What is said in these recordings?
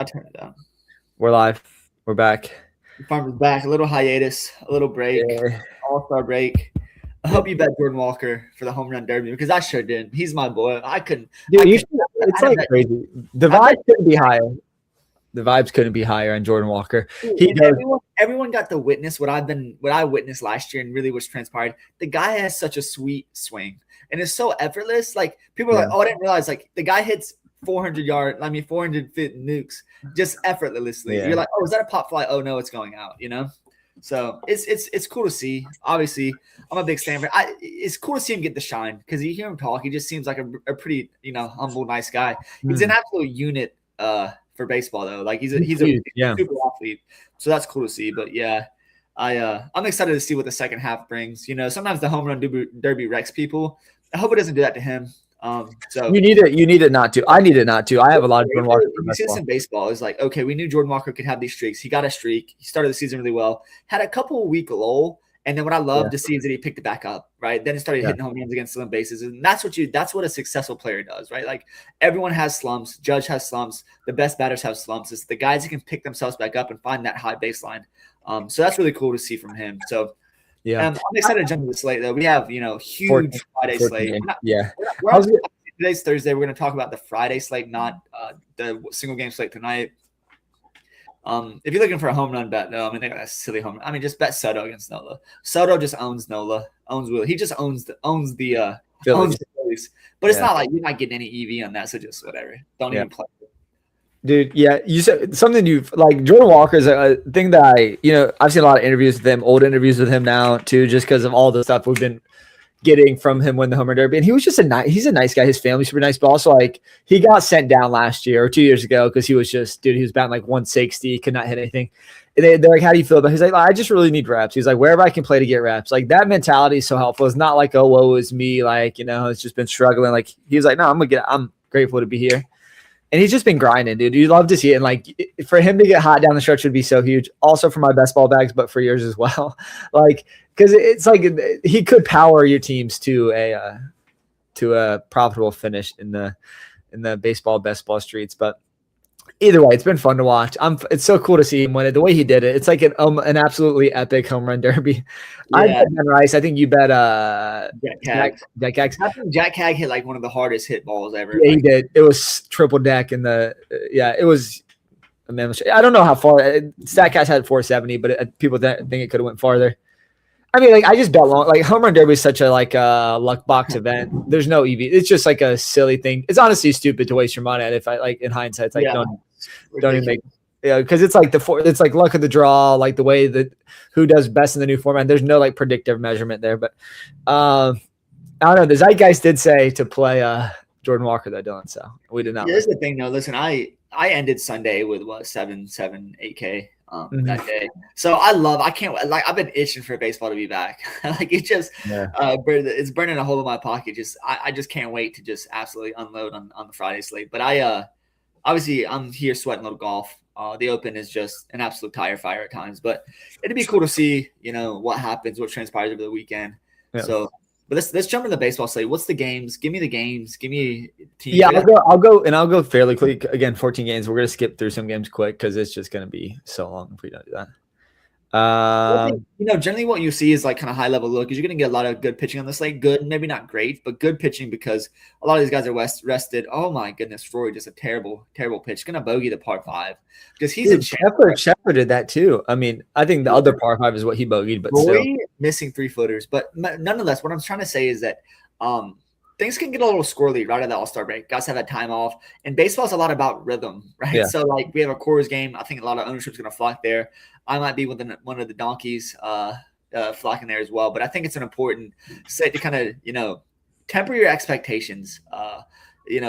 I turned it down. We're live. We're back. Farmer's back. A little hiatus, a little break, Yeah. all-star break. I hope you bet Jordan Walker for the home run derby because I sure did. He's my boy. I couldn't. Dude, I it's I like bet, crazy. The vibes couldn't be higher. The vibes couldn't be higher on Jordan Walker. Everyone got to witness what I witnessed last year and really was transpired. The guy has such a sweet swing and it's so effortless. Like people are like, oh, I didn't realize like the guy hits 400 feet nukes just effortlessly. Yeah. You're like, oh, is that a pop fly? Oh no, it's going out, you know? So it's cool to see. Obviously, I'm a big fan. It's cool to see him get the shine because you hear him talk. He just seems like a pretty, humble, nice guy. He's an absolute unit for baseball though. Like he's a super athlete. So that's cool to see. But yeah, I'm excited to see what the second half brings. Sometimes the home run derby wrecks people. I hope it doesn't do that to him. So you need it not to. I need it not to. I have a lot of Jordan Walker. You see this in baseball. It's like, okay, we knew Jordan Walker could have these streaks. He got a streak. He started the season really well. Had a couple week lull, and then what I love to see is that he picked it back up. Right, then he started hitting home runs against stolen bases, and that's what a successful player does. Right, like everyone has slumps. Judge has slumps. The best batters have slumps. It's the guys who can pick themselves back up and find that high baseline. So that's really cool to see from him. So. Yeah, I'm excited to jump to the slate though. We have huge Friday slate. Today's Thursday. We're going to talk about the Friday slate, not the single game slate tonight. If you're looking for a home run bet, though, they got a silly home run. just bet Soto against Nola. Soto just owns Nola, owns Will. He just owns the Phillies. But it's not like you're not getting any EV on that, so just whatever. Don't even play. Dude, you said something Jordan Walker is a thing that I've seen a lot of interviews with him, old interviews with him now too, just because of all the stuff we've been getting from him when the home run derby. And he was just he's a nice guy. His family's super nice, but also he got sent down last year or 2 years ago because he was batting like 160, could not hit anything. And they're like, how do you feel about it? He's like, I just really need reps. He's like, wherever I can play to get reps. Like that mentality is so helpful. It's not like, oh, woe is me. It's just been struggling. Like he was like, no, I'm grateful to be here. And he's just been grinding, dude. You love to see it. And for him to get hot down the stretch would be so huge. Also for my best ball bags, but for yours as well. Because it's like he could power your teams to a profitable finish in the baseball best ball streets. But either way, it's been fun to watch. It's so cool to see him win it. The way he did it, it's like an absolutely epic home run derby. Yeah. I bet Ben Rice. I think you bet Jack Cag. I think Jack Cag hit like one of the hardest hit balls ever. Yeah, he did. It was triple deck in it was a mammoth. I don't know how far. Statcast had 470, but people think it could have went farther. I just bet long. Home run derby is such a luck box event. There's no EV. It's just like a silly thing. It's honestly stupid to waste your money at. If in hindsight, it's like don't even make. Yeah, because it's like it's like luck of the draw, like the way that who does best in the new format. There's no predictive measurement there, but I don't know. The Zeitgeist did say to play Jordan Walker though, Dylan. So we did not. Here's the thing, though. Listen, I ended Sunday with 8K. That day. So I've been itching for baseball to be back. It's burning a hole in my pocket. I just can't wait to just absolutely unload on the Friday slate. But obviously I'm here sweating a little golf. The Open is just an absolute tire fire at times, but it'd be cool to see, what happens, what transpires over the weekend. Yeah. So, but let's jump into the baseball slate. What's the games? Give me the games. Give me teams. Yeah, I'll go fairly quick. Again, 14 games. We're gonna skip through some games quick because it's just gonna be so long if we don't do that. Generally what you see is kind of high level look because you're going to get a lot of good pitching on the slate. Good, maybe not great, but good pitching because a lot of these guys are rested. Oh my goodness, Rory just a terrible pitch. Going to bogey the par 5 because he's a Shepard did that too. I think the other par 5 is what he bogeyed, but Rory still missing 3-footers. But nonetheless, what I'm trying to say is that things can get a little squirrely right at the All-Star break. Guys have had time off. And baseball is a lot about rhythm, right? Yeah. So, we have a Coors game. I think a lot of ownership is going to flock there. I might be with one of the donkeys flocking there as well. But I think it's an important set to kind of, temper your expectations. When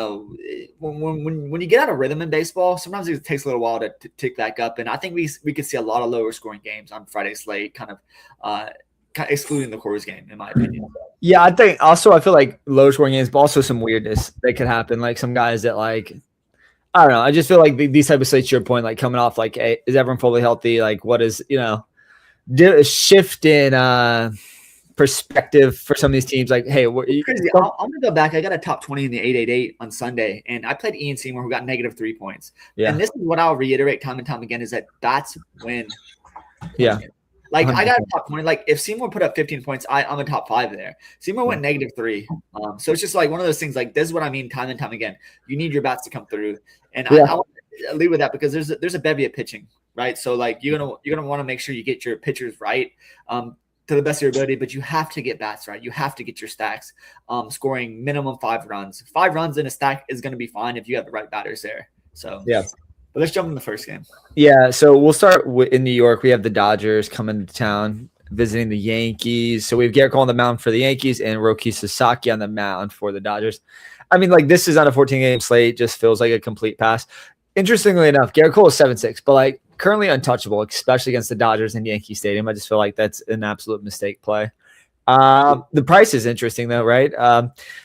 you get out of rhythm in baseball, sometimes it takes a little while to tick back up. And I think we could see a lot of lower scoring games on Friday slate, kind of excluding the Coors game, in my opinion. Yeah, I feel like low scoring games, but also some weirdness that could happen. Like some guys that I don't know. I just feel like these type of slates, to your point, coming off hey, is everyone fully healthy? What is, shift in perspective for some of these teams. Like, hey, it's crazy. I'm going to go back. I got a top 20 in the 888 on Sunday, and I played Ian Seymour, who got negative 3 points. Yeah. And this is what I'll reiterate time and time again, is that bats win. Yeah. Like, 100%. I got a top 20. Like, if Seymour put up 15 points, I'm a top 5 there. Seymour went negative 3. So it's just like one of those things. Like, this is what I mean time and time again. You need your bats to come through. And I want to lead with that because there's a bevy of pitching, right? So, like, you're gonna want to make sure you get your pitchers right to the best of your ability, but you have to get bats right. You have to get your stacks scoring minimum 5 runs. 5 runs in a stack is going to be fine if you have the right batters there. So, yeah. But let's jump in the first game. Yeah, so we'll start in New York. We have the Dodgers coming to town, visiting the Yankees. So we have Garrett Cole on the mound for the Yankees and Roki Sasaki on the mound for the Dodgers. I mean, like, this is on a 14-game slate. Just feels like a complete pass. Interestingly enough, Garrett Cole is 7-6, but, like, currently untouchable, especially against the Dodgers in Yankee Stadium. I just feel like that's an absolute mistake play. The price is interesting, though, right?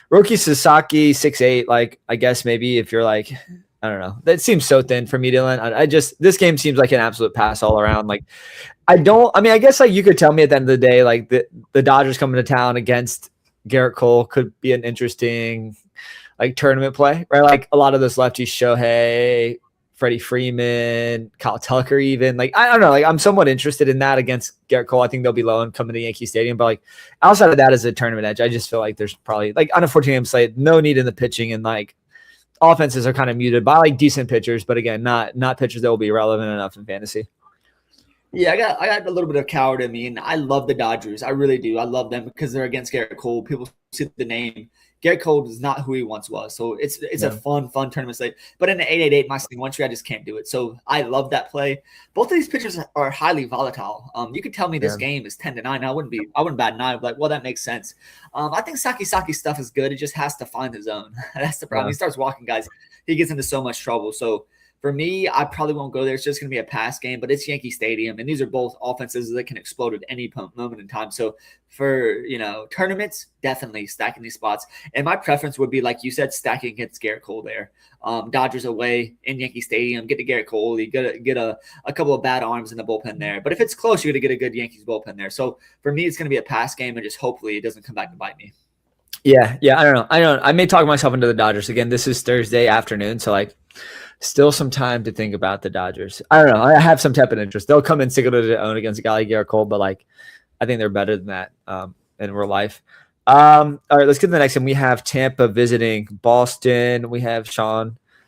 Roki Sasaki, 6'8". Like, I guess maybe if you're like – I don't know. That seems so thin for me, Dylan. This game seems like an absolute pass all around. Like, I guess, like, you could tell me at the end of the day, like, the Dodgers coming to town against Garrett Cole could be an interesting, like, tournament play, right? Like, a lot of those lefties, Shohei, Freddie Freeman, Kyle Tucker even. Like, I don't know. Like, I'm somewhat interested in that against Garrett Cole. I think they'll be low and coming to Yankee Stadium. But, like, outside of that as a tournament edge, I just feel like there's probably, like, on a 14-game slate, no need in the pitching, and, like, offenses are kind of muted by, like, decent pitchers, but again, not pitchers that will be relevant enough in fantasy. Yeah, I got a little bit of coward in me, and I love the Dodgers. I really do. I love them because they're against Garrett Cole. People see the name. Garrett Cole is not who he once was. So it's a fun tournament slate. But in the 888, my single entry, I just can't do it. So I love that play. Both of these pitchers are highly volatile. You could tell me this game is 10-9. I wouldn't bat 9. I'd be like, well, that makes sense. I think Saki's stuff is good. It just has to find the zone. That's the problem. He starts walking guys. He gets into so much trouble. So for me, I probably won't go there. It's just going to be a pass game, but it's Yankee Stadium, and these are both offenses that can explode at any moment in time. So for, tournaments, definitely stacking these spots. And my preference would be, like you said, stacking against Garrett Cole there. Dodgers away in Yankee Stadium, get to Garrett Cole. You get a couple of bad arms in the bullpen there. But if it's close, you're going to get a good Yankees bullpen there. So for me, it's going to be a pass game, and just hopefully it doesn't come back to bite me. Yeah, I don't know. I may talk myself into the Dodgers. Again, this is Thursday afternoon, so, like, still some time to think about the Dodgers. I don't know. I have some type of interest. They'll come in single-digit own against a guy like Garrett Cole, but, like, I think they're better than that in real life. All right, let's get to the next one. We have Tampa visiting Boston. We have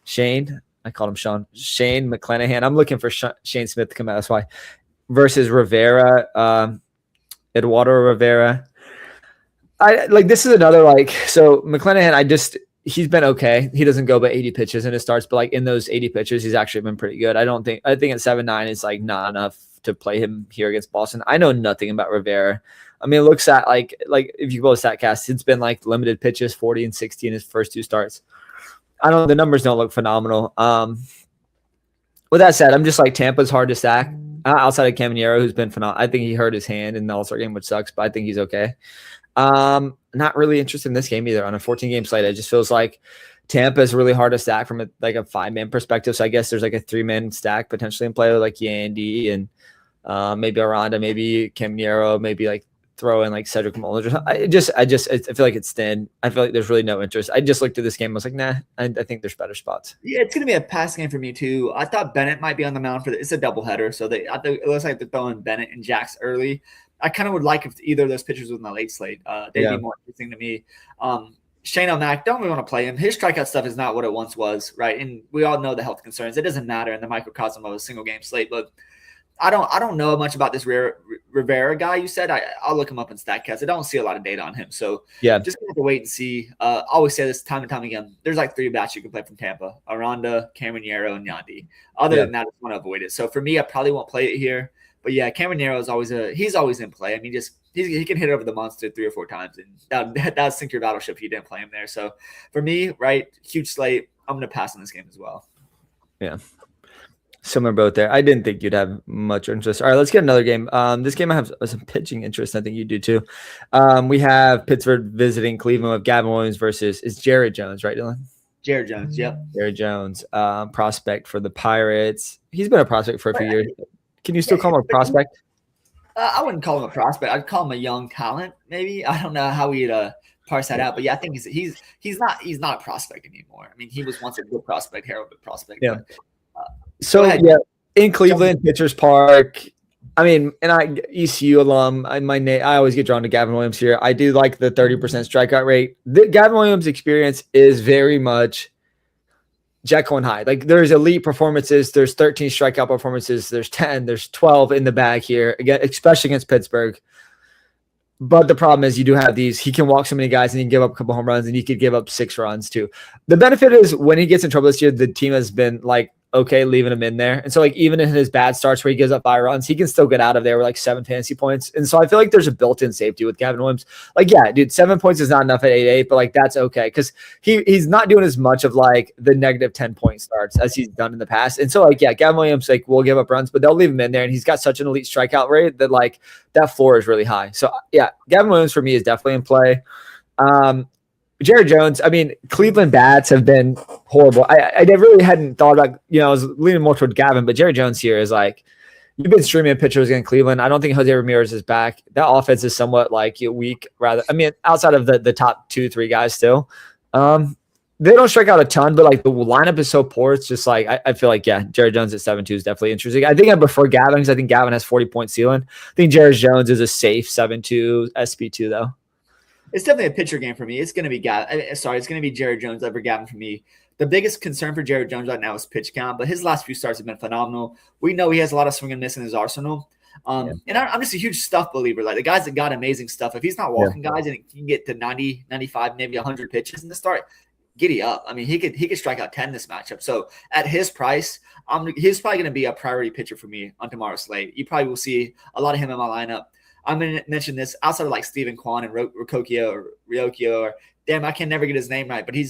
Shane. I called him Sean. Shane McClanahan. I'm looking for Shane Smith to come out. That's why. Versus Rivera, Eduardo Rivera. This is another, like, so McClanahan, he's been okay. He doesn't go but 80 pitches in his starts, but, like, in those 80 pitches, he's actually been pretty good. I think at 7-9 is, like, not enough to play him here against Boston. I know nothing about Rivera. I mean, it looks at like if you go to StatCast, it's been, like, limited pitches, 40 and 60 in his first 2 starts. The numbers don't look phenomenal. With that said, I'm just like, Tampa's hard to stack outside of Caminero, who's been phenomenal. I think he hurt his hand in the All-Star game, which sucks, but I think he's okay. Not really interested in this game either on a 14-game slate. It just feels like Tampa is really hard to stack from a 5-man perspective. So I guess there's, like, a 3-man stack potentially in play with, like, Yandy and maybe Aranda, maybe Caminero, maybe, like, throw in, like, Cedric Mullins. I feel like it's thin. I feel like there's really no interest. I just looked at this game. I was like, nah, I think there's better spots. Yeah, it's going to be a pass game for me too. I thought Bennett might be on the mound for it's a doubleheader. So it looks like they're throwing Bennett and Jax early. I kind of would like if either of those pitchers was in the late slate. They'd be more interesting to me. Shane O'Mac, don't really want to play him. His strikeout stuff is not what it once was, right? And we all know the health concerns. It doesn't matter in the microcosm of a single game slate. But I don't know much about this Rivera guy you said. I'll look him up in StatCast. I don't see a lot of data on him. So just gonna have to wait and see. I always say this time and time again. There's like 3 bats you can play from Tampa: Aranda, Caminero, and Yandy. Other than that, I just want to avoid it. So for me, I probably won't play it here. But yeah, Caminero is he's always in play. I mean, he can hit over the monster 3 or 4 times, and that'd sink your battleship if you didn't play him there. So for me, right, huge slate. I'm gonna pass on this game as well. Yeah. Similar boat there. I didn't think you'd have much interest. All right, let's get another game. This game I have some pitching interest. I think you do too. We have Pittsburgh visiting Cleveland with Gavin Williams versus Jared Jones, right, Dylan? Jared Jones, yep. Jared Jones, prospect for the Pirates. He's been a prospect for a few years. Can you still call him a prospect? I wouldn't call him a prospect. I'd call him a young talent, maybe. I don't know how we'd parse that out, but yeah, I think he's not a prospect anymore. I mean, he was once a good prospect, heralded prospect. Yeah. But, so yeah, in Cleveland, Pitchers Park. I mean, and ECU alum. I always get drawn to Gavin Williams here. I do like the 30% strikeout rate. The Gavin Williams experience is very much Jekyll and Hyde. Like there's elite performances, there's 13 strikeout performances, there's 10, there's 12 in the bag here, again, especially against Pittsburgh. But the problem is you do have these, he can walk so many guys and he can give up a couple home runs and he could give up 6 runs too. The benefit is when he gets in trouble this year, the team has been like, okay, leaving him in there. And so like even in his bad starts where he gives up 5 runs, he can still get out of there with like 7 fantasy points. And so I feel like there's a built-in safety with Gavin Williams. Like, yeah, dude, 7 points is not enough at 8-8, but like that's okay. Because he's not doing as much of like the negative 10-point starts as he's done in the past. And so like, yeah, Gavin Williams like will give up runs, but they'll leave him in there. And he's got such an elite strikeout rate that like that floor is really high. So yeah, Gavin Williams for me is definitely in play. Jared Jones, I mean, Cleveland bats have been horrible. I really hadn't thought about, I was leaning more toward Gavin, but Jared Jones here is like, you've been streaming pitchers in Cleveland. I don't think Jose Ramirez is back. That offense is somewhat like weak, rather. I mean, outside of the top 2-3 guys still. They don't strike out a ton, but like the lineup is so poor. It's just like, I feel like, yeah, Jared Jones at 7-2 is definitely interesting. I think I prefer Gavin because I think Gavin has 40-point ceiling. I think Jared Jones is a safe 7-2 SP2 though. It's definitely a pitcher game for me. It's going to be it's going to be Jared Jones over Gavin for me. The biggest concern for Jared Jones right now is pitch count, but his last few starts have been phenomenal. We know he has a lot of swing and miss in his arsenal. And I'm just a huge stuff believer. Like the guys that got amazing stuff, if he's not walking guys and he can get to 90, 95, maybe 100 pitches in the start, giddy up. I mean, he could strike out 10 this matchup. So at his price, he's probably going to be a priority pitcher for me on tomorrow's slate. You probably will see a lot of him in my lineup. I'm going to mention this outside of like Steven Kwan and Ryokyo or damn, I can never get his name right, but he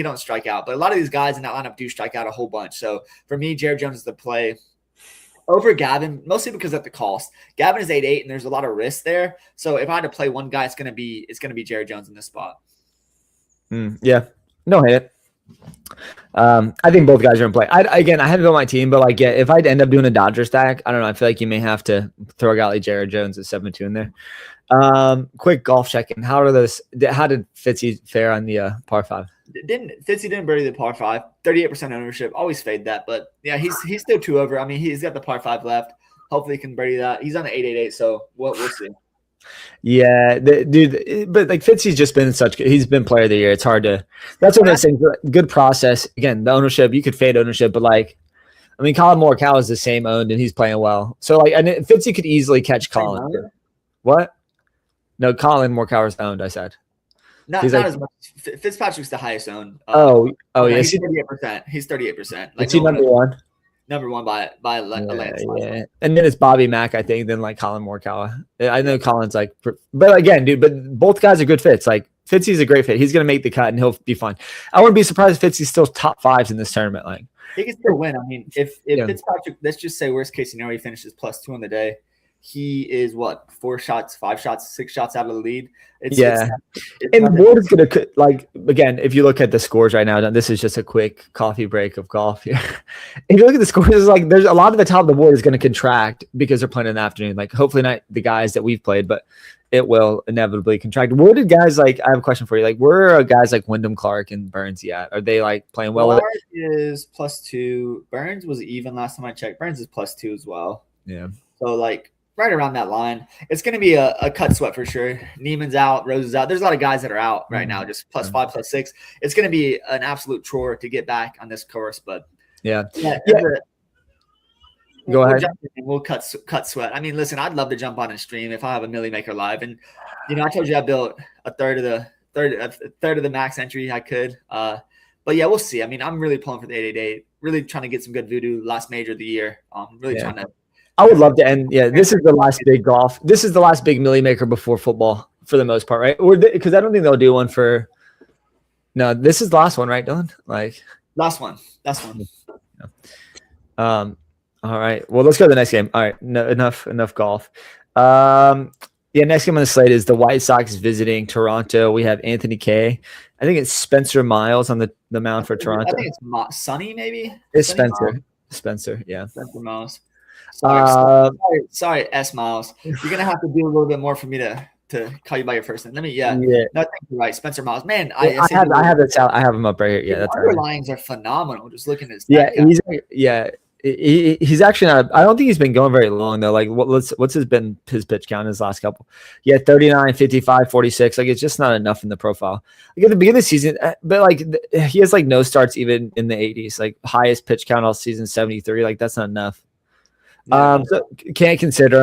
don't strike out. But a lot of these guys in that lineup do strike out a whole bunch. So for me, Jared Jones is the play over Gavin, mostly because of the cost. Gavin is 8-8 and there's a lot of risk there. So if I had to play one guy, it's going to be Jared Jones in this spot. Yeah, no hit. I think both guys are in play. I haven't built my team, but like, yeah, if I'd end up doing a Dodger stack, I don't know. I feel like you may have to throw a guy like Jared Jones at 7-2 in there. Quick golf check-in. How did Fitzy fare on the par 5? Fitzy didn't birdie the par 5. 38% ownership. Always fade that, but yeah, he's still 2 over. I mean, he's got the par 5 left. Hopefully, he can birdie that. He's on the 888, so we'll see. Yeah, dude, but like Fitzy's just been he's been player of the year. It's hard to, that's what I'm saying. Good process. Again, the ownership, you could fade ownership, but like, I mean, Colin Morikawa is the same owned and he's playing well. So like, and Fitzy could easily catch Colin. What? No, Colin Morikawa is owned, I said. Not as much. Fitzpatrick's the highest owned. Yeah. He's 38%. He's 38%. Like, is he number one? Number one by a landslide. Yeah. And then it's Bobby Mack, I think, then like Colin Morikawa. I know Colin's like, but again, dude, but both guys are good fits. Like Fitzy's a great fit. He's going to make the cut and he'll be fine. I wouldn't be surprised if Fitzy's still top 5s in this tournament. Like he can still win. I mean, if Fitzpatrick, let's just say worst case scenario, he finishes +2 on the day. He is 4 shots, 5 shots, 6 shots out of the lead. And Ward is going to, like, again, if you look at the scores right now, this is just a quick coffee break of golf here. If you look at the scores, it's like there's a lot of the top of the board is going to contract because they're playing in the afternoon. Like, hopefully not the guys that we've played, but it will inevitably contract. Where did guys like, I have a question for you. Like, where are guys like Wyndham Clark and Burns at? Are they like playing well? Clark is +2. Burns was even last time I checked. Burns is +2 as well. Yeah. So, like, right around that line. It's going to be a cut sweat for sure. Neiman's out, Rose is out. There's a lot of guys that are out right now, just +5, +6. It's going to be an absolute chore to get back on this course, but yeah. Go ahead. We'll cut sweat. I mean, listen, I'd love to jump on and stream if I have a Millie Maker live, and I told you I built a third of the max entry I could. But yeah, we'll see. I mean, I'm really pulling for the 888. Really trying to get some good voodoo last major of the year. Really trying to. I would love to end. Yeah, this is the last big golf. This is the last big Millie Maker before football for the most part, right? Or because I don't think they'll do one for. No, this is the last one, right, Dylan? Like last one. All right. Well, let's go to the next game. All right. No, enough golf. Next game on the slate is the White Sox visiting Toronto. We have Anthony Kay. I think it's Spencer Miles on the mound for Toronto. I think it's Sonny, maybe. It's Spencer. Spencer, yeah. Spencer Miles. Sorry, S Miles. You're gonna have to do a little bit more for me to call you by your first name. No, I think you're right, Spencer Miles. Man, I have him up right here. Yeah, that's right. Underlyings are phenomenal. Just looking at his he's actually not. I don't think he's been going very long though. Like what's his pitch count in his last couple? Yeah, 39, 55, 46. Like it's just not enough in the profile. Like at the beginning of the season, but like he has like no starts even in the 80s. Like highest pitch count all season 73. Like that's not enough. Yeah. So can't consider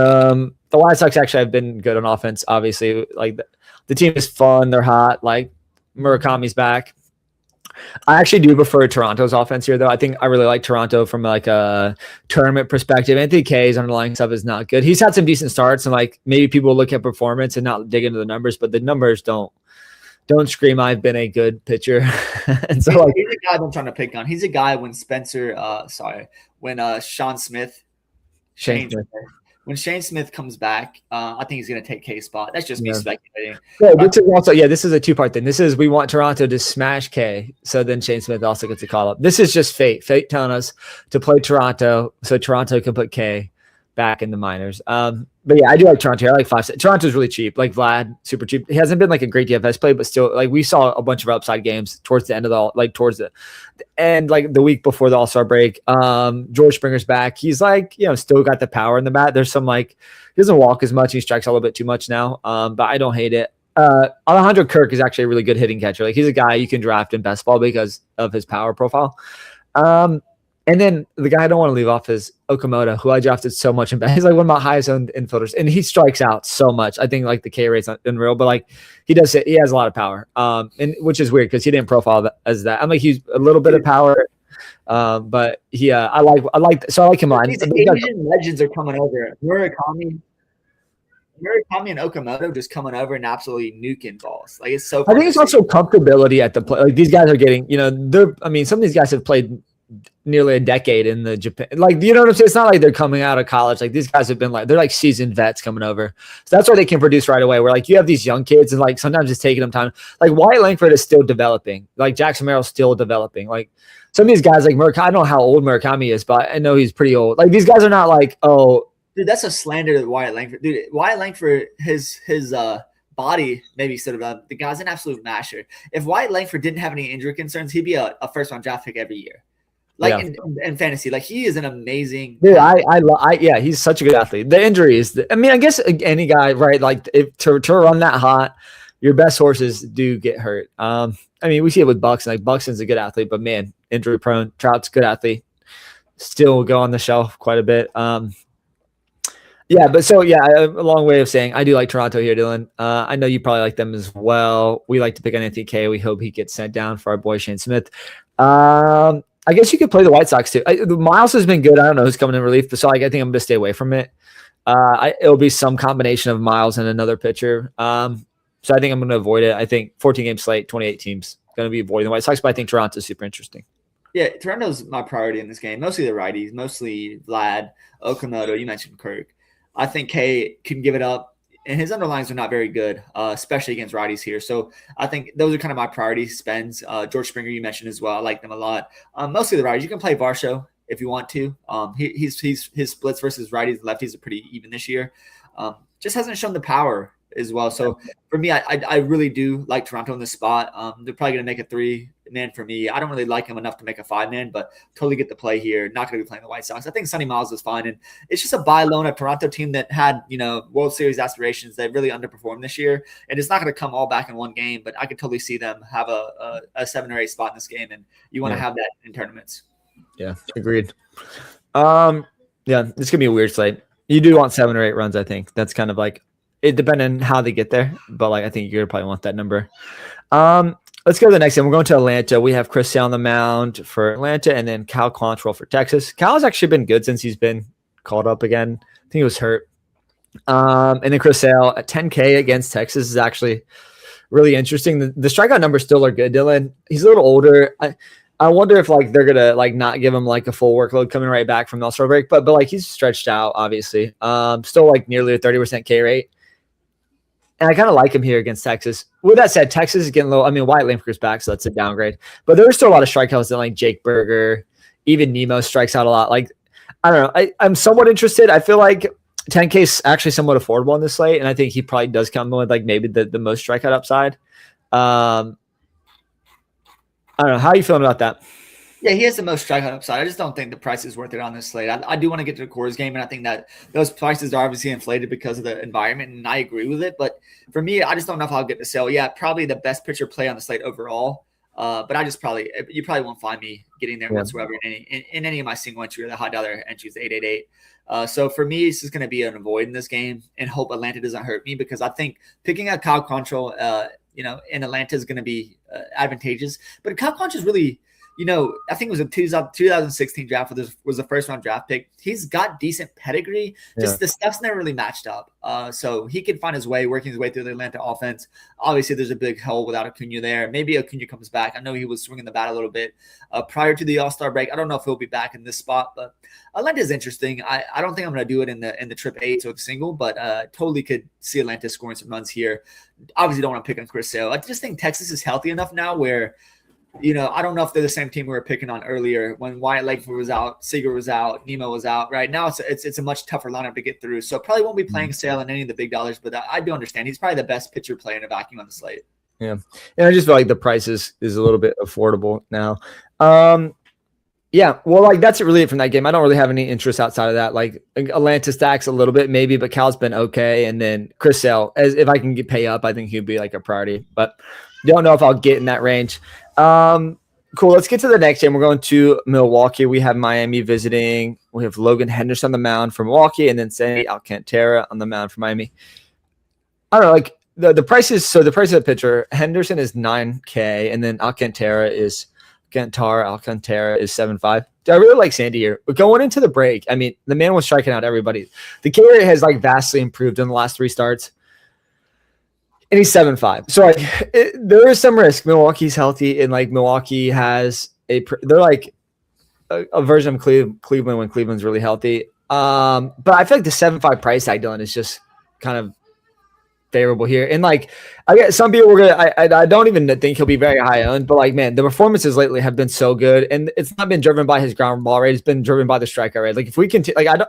the White Sox actually have been good on offense. Obviously, like the team is fun. They're hot. Like Murakami's back. I actually do prefer Toronto's offense here, though. I think I really like Toronto from like a tournament perspective. Anthony K's underlying stuff is not good. He's had some decent starts, and like maybe people will look at performance and not dig into the numbers, but the numbers don't scream I've been a good pitcher. And so he's a guy I'm trying to pick on. He's a guy when Sean Smith. When Shane Smith comes back, I think he's going to take K's spot. That's just me speculating. This is a two-part thing. This is we want Toronto to smash K, so then Shane Smith also gets a call up. This is just fate telling us to play Toronto so Toronto can put K back in the minors. But yeah, I do like Toronto. I like 5. Toronto's really cheap. Like Vlad, super cheap. He hasn't been like a great DFS play, but still, like we saw a bunch of upside games towards the end of towards the end, like the week before the All-Star break. George Springer's back. He's like, still got the power in the bat. There's some like he doesn't walk as much. He strikes a little bit too much now. But I don't hate it. Alejandro Kirk is actually a really good hitting catcher. Like he's a guy you can draft in best ball because of his power profile. And then the guy I don't want to leave off is Okamoto, who I drafted so much in best. He's like one of my highest owned infielders, and he strikes out so much. I think like the K rate's unreal, but like he has a lot of power, and which is weird because he didn't profile as that. I'm like he's a little bit of power, but he I like him line. These Asian legends are coming over. Murakami and Okamoto just coming over and absolutely nuking balls. Like it's so. I think it's also comfortability at the play. Like these guys are getting, some of these guys have played nearly a decade in the Japan. Like, you know what I'm saying? It's not like they're coming out of college. Like these guys have been they're like seasoned vets coming over. So that's why they can produce right away. Where like you have these young kids and like sometimes it's taking them time. Like Wyatt Langford is still developing. Like Jackson Merrill's still developing. Like some of these guys like Murakami, I don't know how old Murakami is, but I know he's pretty old. Like these guys are not like, oh. Dude, that's a slander to Wyatt Langford. Dude, Wyatt Langford, his body maybe sort of the guy's an absolute masher. If Wyatt Langford didn't have any injury concerns, he'd be a first round draft pick every year. Like in fantasy, like he is an amazing dude. He's such a good athlete. The injuries, I guess any guy, right? Like to run that hot, your best horses do get hurt. We see it with Buxton. Like Buxton's a good athlete, but man, injury prone. Trout's a good athlete, still go on the shelf quite a bit. A long way of saying I do like Toronto here, Dylan. I know you probably like them as well. We like to pick on Anthony K. We hope he gets sent down for our boy Shane Smith. I guess you could play the White Sox too. Miles has been good. I don't know who's coming in relief, so I think I'm going to stay away from it. It'll be some combination of Miles and another pitcher. So I think I'm going to avoid it. I think 14-game slate, 28 teams, going to be avoiding the White Sox, but I think Toronto's super interesting. Yeah, Toronto's my priority in this game. Mostly the righties, mostly Vlad, Okamoto. You mentioned Kirk. I think K can give it up. And his underlines are not very good, especially against righties here. So I think those are kind of my priority spends. George Springer, you mentioned as well. I like them a lot. Mostly the righties. You can play Varsho if you want to. His splits versus righties and lefties are pretty even this year. Just hasn't shown the power as well. So for me, I really do like Toronto in this spot. They're probably going to make a 3-man for me. I don't really like him enough to make a 5-man, but totally get the play here. Not going to be playing the White Sox. I think Sonny Miles is fine. And it's just a buy low on a Toronto team that had, World Series aspirations. They really underperformed this year. And it's not going to come all back in one game, but I could totally see them have a 7 or 8 spot in this game. And you want to have that in tournaments. Yeah, agreed. This could be a weird slate. You do want 7 or 8 runs, I think. That's kind of like, it depends on how they get there, but like I think you're gonna probably want that number. Let's go to the next game. We're going to Atlanta. We have Chris Sale on the mound for Atlanta, and then Cal Quantrill for Texas. Cal's actually been good since he's been called up again. I think he was hurt. And then Chris Sale at 10K against Texas is actually really interesting. The strikeout numbers still are good, Dylan. He's a little older. I wonder if like they're gonna like not give him like a full workload coming right back from the All-Star break, but like he's stretched out, obviously. Still like nearly a 30% K rate. And I kind of like him here against Texas. With that said, Texas is getting low. Wyatt Langford's back, so that's a downgrade. But there's still a lot of strikeouts that like Jake Berger, even Nemo strikes out a lot. Like I don't know. I'm somewhat interested. I feel like 10K is actually somewhat affordable on this slate, and I think he probably does come with like maybe the most strikeout upside. I don't know. How are you feeling about that? Yeah, he has the most strikeout upside. I just don't think the price is worth it on this slate. I do want to get to the Coors game, and I think that those prices are obviously inflated because of the environment, and I agree with it. But for me, I just don't know if I'll get to sell. Yeah, probably the best pitcher play on the slate overall. But you probably won't find me getting there whatsoever in any of my single entry or the high dollar entries, the 888. So for me, it's just going to be an avoid in this game and hope Atlanta doesn't hurt me, because I think picking a Kyle Quantrill, in Atlanta is going to be advantageous. But Kyle Quantrill is really, I think it was a 2016 draft was the first round draft pick. He's got decent pedigree. Just the stuff's never really matched up. So he can find his way, working his way through the Atlanta offense. Obviously, there's a big hole without Acuna there. Maybe Acuna comes back. I know he was swinging the bat a little bit prior to the All-Star break. I don't know if he'll be back in this spot, but Atlanta is interesting. I don't think I'm going to do it in the trip 8 to a single, but totally could see Atlanta scoring some runs here. Obviously, don't want to pick on Chris Sale. I just think Texas is healthy enough now where – I don't know if they're the same team we were picking on earlier when Wyatt Langford was out, Seager was out, Nemo was out. Right now, it's a much tougher lineup to get through. So probably won't be playing Sale in any of the big dollars, but I do understand he's probably the best pitcher play in a vacuum on the slate. Yeah, and I just feel like the price is a little bit affordable now. Yeah, well, like that's really it from that game. I don't really have any interest outside of that. Like Atlanta stacks a little bit maybe, but Cal's been okay, and then Chris Sale, as if I can get pay up, I think he'd be like a priority, but don't know if I'll get in that range. Cool. Let's get to the next game. We're going to Milwaukee. We have Miami visiting. We have Logan Henderson on the mound for Milwaukee, and then Sandy Alcantara on the mound for Miami. I don't know, like the prices. So the price of the pitcher, Henderson is $9K, and then Alcantara is 7.5. I really like Sandy here. But going into the break, I mean, the man was striking out everybody. The K rate has like vastly improved in the last 3 starts. And he's 7.5. So like there is some risk. Milwaukee's healthy, and like Milwaukee has they're like a version of Cleveland when Cleveland's really healthy. But I feel like the 7.5 price tag, Dylan, is just kind of favorable here. And like I get some people were gonna I don't even think he'll be very high owned, but like man, the performances lately have been so good, and it's not been driven by his ground ball rate, it's been driven by the strikeout rate. Like if we continue, like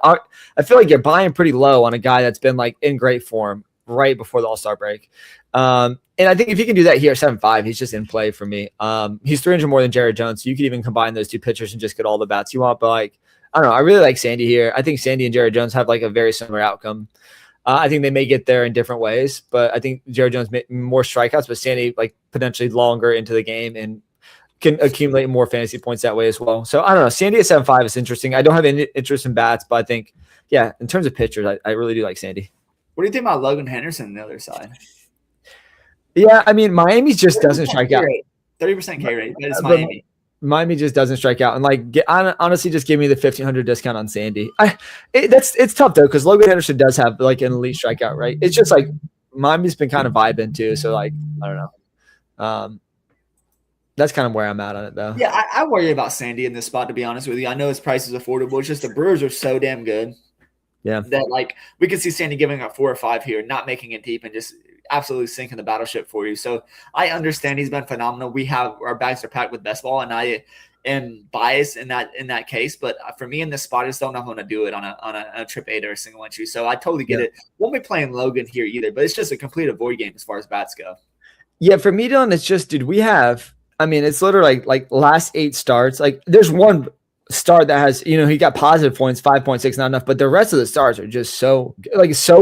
I feel like you're buying pretty low on a guy that's been like in great form right before the All-Star break. And I think if you can do that here at 7.5, he's just in play for me. He's 300 more than Jared Jones, so you could even combine those two pitchers and just get all the bats you want. But like, I don't know, I really like Sandy here. I think Sandy and Jared Jones have like a very similar outcome. I think they may get there in different ways, but I think Jared Jones may more strikeouts, but Sandy like potentially longer into the game and can accumulate more fantasy points that way as well. So I don't know. Sandy at 7.5 is interesting. I don't have any interest in bats, but I think, yeah, in terms of pitchers, I really do like Sandy. What do you think about Logan Henderson on the other side? Yeah, I mean, Miami just doesn't strike out. 30% K rate. That is Miami. Miami just doesn't strike out. And like, honestly, just give me the 1,500 discount on Sandy. It's tough though, because Logan Henderson does have like an elite strikeout, right? It's just like Miami's been kind of vibing too. So like, I don't know. That's kind of where I'm at on it though. Yeah, I worry about Sandy in this spot, to be honest with you. I know his price is affordable. It's just the Brewers are so damn good. Yeah. That like we could see Sandy giving up 4 or 5 here, not making it deep and just absolutely sinking the battleship for you. So I understand he's been phenomenal. We have our bags are packed with best ball, and I am biased in that case. But for me in this spot, I just don't know if I'm going to do it on a trip 8 or a single entry. So I totally get it. Won't be playing Logan here either, but it's just a complete avoid game as far as bats go. Yeah, for me, Dylan, it's just, dude, it's literally like last 8 starts. Like there's one start that has, he got positive points, 5.6, not enough, but the rest of the starts are just so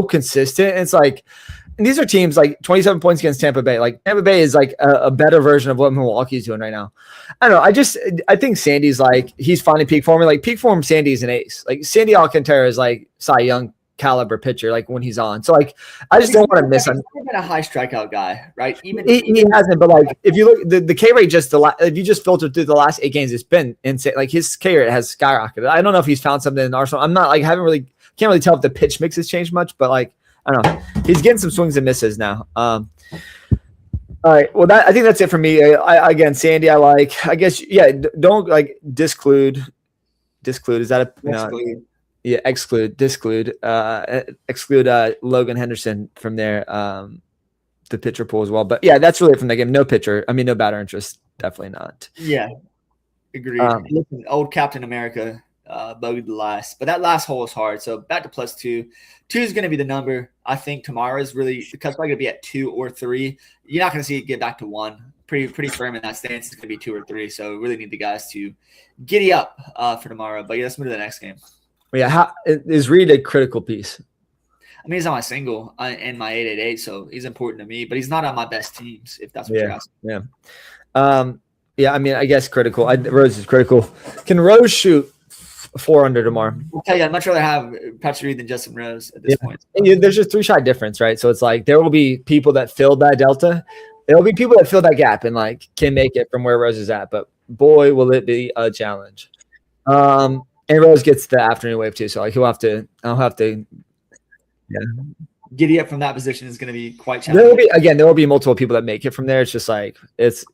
consistent. And it's like, and these are teams like 27 points against Tampa Bay. Like Tampa Bay is like a better version of what Milwaukee's doing right now. I don't know. I think Sandy's like, he's finding peak form. Like peak form, Sandy's an ace. Like Sandy Alcantara is like Cy Young caliber pitcher, like when he's on. So like, I just don't want to miss him. He's been a high strikeout guy, right? Even he hasn't, but like if you look, the K rate just if you just filter through the last 8 games, it's been insane. Like his K rate has skyrocketed. I don't know if he's found something in Arsenal. I'm not like can't really tell if the pitch mix has changed much, but like I don't know. He's getting some swings and misses now. All right. Well, I think that's it for me. Again, Sandy, I like. I guess don't like disclude. Is that a yeah, exclude Logan Henderson from there, the pitcher pool as well. But yeah, that's really it from that game. No pitcher. I mean, no batter interest. Definitely not. Yeah, agreed. Listen, old Captain America bogeyed the last. But that last hole is hard. So back to +2. 2 is going to be the number. I think tomorrow is really – the cut's probably going to be at 2 or 3. You're not going to see it get back to 1. Pretty firm in that stance. It's going to be 2 or 3. So really need the guys to giddy up for tomorrow. But yeah, let's move to the next game. Yeah, is Reed a critical piece? I mean, he's on my single and my 888, so he's important to me. But he's not on my best teams, if that's what you're asking. Yeah. Yeah, I mean, I guess critical. Rose is critical. Can Rose shoot 4 under tomorrow? I'll tell you, I'd much rather have Patrick Reed than Justin Rose at this point. There's just 3-shot difference, right? So it's like there will be people that fill that delta. There will be people that fill that gap and like can make it from where Rose is at. But boy, will it be a challenge. And Rose gets the afternoon wave too, so like I'll have to. Yeah. Giddy up from that position is going to be quite challenging. There will be multiple people that make it from there. It's just like it's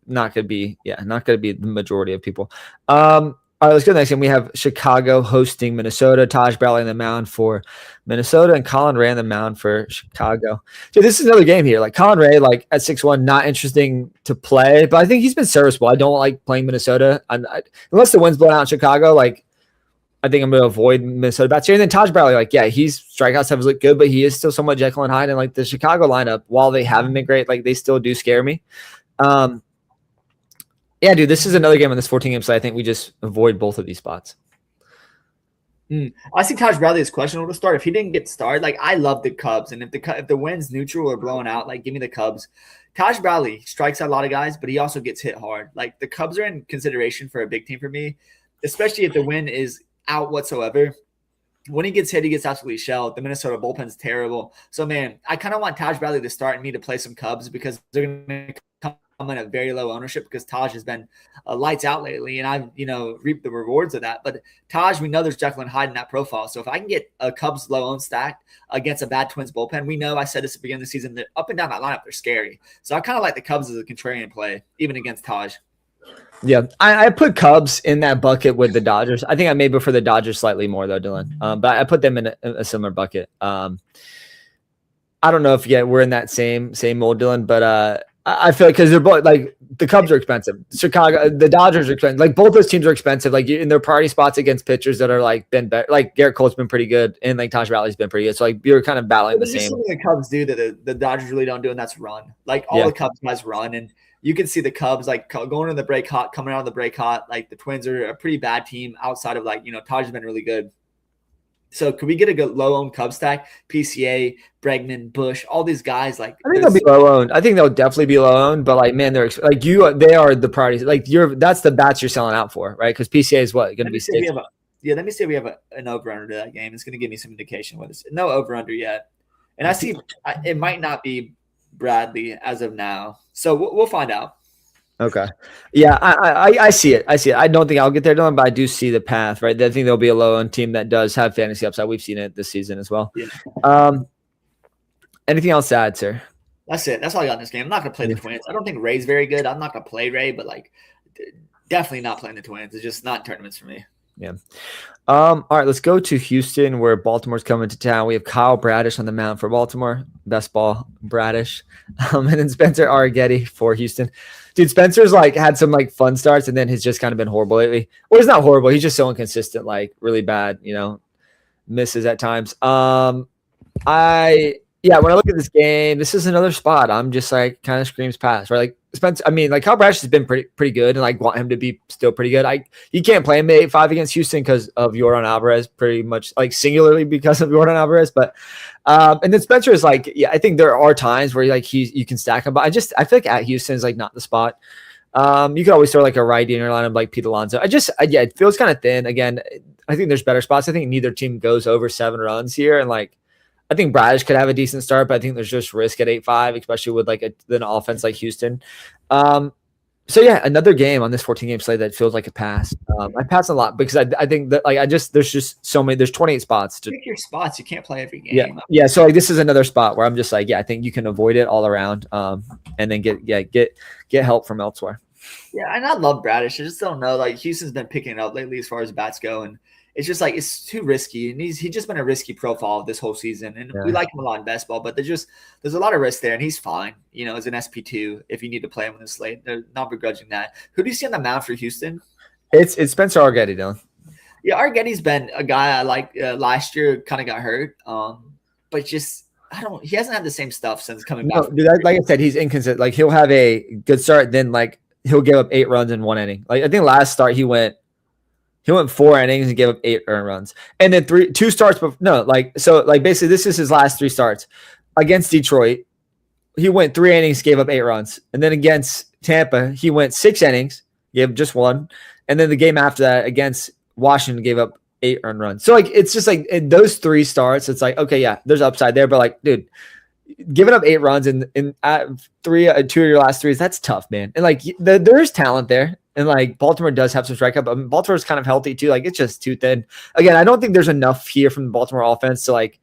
not going to be the majority of people. All right, let's go to the next game. We have Chicago hosting Minnesota. Taj Bradley on the mound for Minnesota and Colin Ray on the mound for Chicago. Dude, this is another game here. Like Colin Ray, like at 6'1", not interesting to play, but I think he's been serviceable. I don't like playing Minnesota unless the wind's blowing out in Chicago. Like I think I'm going to avoid Minnesota bats here. And then Taj Bradley, like, yeah, he's strikeouts have looked good, but he is still somewhat Jekyll and Hyde. And like the Chicago lineup, while they haven't been great, like they still do scare me. Yeah, dude, this is another game on this 14-game slate. I think we just avoid both of these spots. I see Taj Bradley as questionable to start. If he didn't get started, like I love the Cubs, and if the wind's neutral or blowing out, like give me the Cubs. Taj Bradley strikes out a lot of guys, but he also gets hit hard. Like the Cubs are in consideration for a big team for me, especially if the wind is out whatsoever. When he gets hit, he gets absolutely shelled. The Minnesota bullpen's terrible. So, man, I kind of want Taj Bradley to start and me to play some Cubs because they're going to come in a very low ownership because Taj has been lights out lately, and I've, reaped the rewards of that. But Taj, we know there's Jekyll and Hyde in that profile. So if I can get a Cubs low owned stacked against a bad Twins bullpen, we know I said this at the beginning of the season that up and down that lineup, they're scary. So I kind of like the Cubs as a contrarian play, even against Taj. Yeah, I put Cubs in that bucket with the Dodgers. I think I may prefer the Dodgers slightly more though, Dylan. But I put them in a similar bucket. I don't know if we're in that same mold, Dylan. But I feel like because they're both like the Cubs are expensive. Chicago, the Dodgers are expensive. Like both those teams are expensive. Like in their priority spots against pitchers that are like been better. Like Garrett Cole's been pretty good, and like Taj Bradley's been pretty good. So like you're kind of battling the same. Something the Cubs do that the Dodgers really don't do, and that's run. Like all the Cubs guys run and. You can see the Cubs like going in the break hot, coming out of the break hot. Like the Twins are a pretty bad team outside of like, Taj has been really good. So could we get a good low-owned Cubs stack? PCA, Bregman, Bush, all these guys. Like I think they'll be low-owned. I think they'll definitely be low-owned. But like, man, they are the priorities. Like that's the bats you're selling out for, right? Because PCA is what going to be. Let me say we have an over/under to that game. It's going to give me some indication what it's no over/under yet. And I see it might not be Bradley as of now. So we'll find out. Okay. Yeah, I see it. I don't think I'll get there, Dylan, but I do see the path, right? I think there'll be a low-end team that does have fantasy upside. We've seen it this season as well. Yeah. Anything else to add, sir? That's it. That's all I got in this game. I'm not going to play the Twins. I don't think Ray's very good. I'm not going to play Ray, but like definitely not playing the Twins. It's just not tournaments for me. Yeah. All right, let's go to Houston where Baltimore's coming to town. We have Kyle Bradish on the mound for Baltimore. Best ball, Bradish. And then Spencer Arrighetti for Houston. Dude, Spencer's like had some like fun starts and then he's just kind of been horrible lately. Well, he's not horrible. He's just so inconsistent, like really bad, misses at times. When I look at this game, this is another spot. I'm just like kind of screams pass, right? Like Spencer, Kyle Bradish has been pretty good, and like want him to be still pretty good. You can't play him 8-5 against Houston because of Yordan Alvarez, pretty much like singularly because of Yordan Alvarez. But and then Spencer is like, I think there are times where you can stack him, but I feel like at Houston is like not the spot. You could always throw like a righty in your lineup like Pete Alonso. It feels kind of thin. Again, I think there's better spots. I think neither team goes over 7 runs here, and like. I think Bradish could have a decent start, but I think there's just risk at 8-5, especially with like an offense like Houston. Another game on this 14-game slate that feels like a pass. I pass a lot because I think that there's just so many. There's 28 spots. Pick your spots. You can't play every game. Yeah. So like this is another spot where I'm just like, I think you can avoid it all around, and then get help from elsewhere. Yeah, and I love Bradish. I just don't know. Like Houston's been picking it up lately as far as bats go, and it's just like it's too risky, and he's just been a risky profile this whole season. And we like him a lot in best ball, but there's a lot of risk there, and he's fine. As an SP2 if you need to play him in the slate. They're not begrudging that. Who do you see on the mound for Houston? It's Spencer Arrighetti, Dylan. Yeah, Argetty's been a guy I like. Last year, kind of got hurt, but just he hasn't had the same stuff since coming back. No, dude, like I said, he's inconsistent. Like he'll have a good start, then like he'll give up 8 runs in 1 inning. Like I think last start he went 4 innings and gave up 8 earned runs, and then 2 starts. But no, like basically this is his last 3 starts against Detroit. He went 3 innings, gave up 8 runs, and then against Tampa he went 6 innings, gave just 1, and then the game after that against Washington gave up 8 earned runs. So like it's just like in those 3 starts, it's like okay, yeah, there's upside there, but like dude, giving up 8 runs in 2 of your last 3s, that's tough, man. And like there is talent there, and like Baltimore does have some strikeout, but Baltimore's kind of healthy too. Like it's just too thin. Again, I don't think there's enough here from the Baltimore offense to like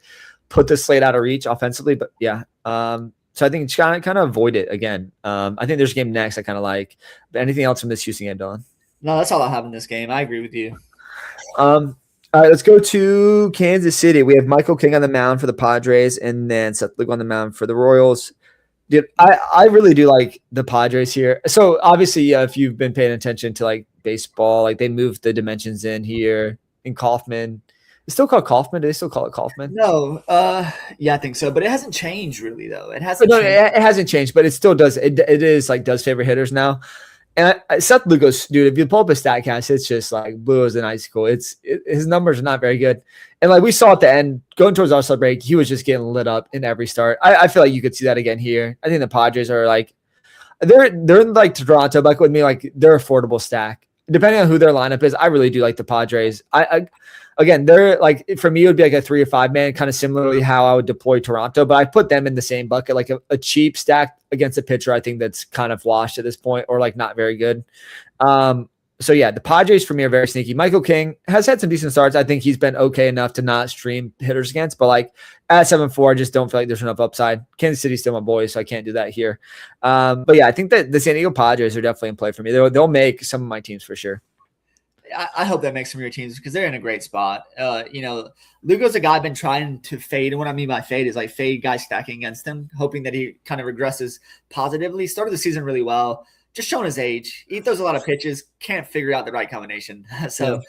put the Slate out of reach offensively, but yeah. So I think it's kind of avoid it again. I think there's a game next I kind of like. But anything else from this Houston game, Dylan? No, that's all I have in this game. I agree with you. All right, let's go to Kansas City. We have Michael King on the mound for the Padres, and then Seth Lugo on the mound for the Royals. Dude, I really do like the Padres here. So obviously, if you've been paying attention to like baseball, like they moved the dimensions in here in Kauffman. It's still called Kauffman. Do they still call it Kauffman? No, yeah, I think so, but it hasn't changed really though. It hasn't. No, it hasn't changed, but it still does. It is like does favor hitters now. And Seth Lugo's, dude, if you pull up his StatCast, it's just like blue as an icicle. His numbers are not very good. And like we saw at the end, going towards All-Star break, he was just getting lit up in every start. I feel like you could see that again here. I think the Padres are like, they're in like Toronto, but with me, like they're affordable stack. Depending on who their lineup is, I really do like the Padres. Again, they're like, for me, it would be like a 3 or 5 man, kind of similarly how I would deploy Toronto, but I put them in the same bucket, like a cheap stack against a pitcher. I think that's kind of washed at this point, or like not very good. So yeah, the Padres for me are very sneaky. Michael King has had some decent starts. I think he's been okay enough to not stream hitters against, but like at 7-4, I just don't feel like there's enough upside. Kansas City's still my boys, so I can't do that here. But yeah, I think that the San Diego Padres are definitely in play for me. They'll make some of my teams for sure. I hope that makes some of your teams because they're in a great spot. Lugo's a guy I've been trying to fade. And what I mean by fade is like fade guys stacking against him, hoping that he kind of regresses positively. Started the season really well, just showing his age. He throws a lot of pitches, can't figure out the right combination. So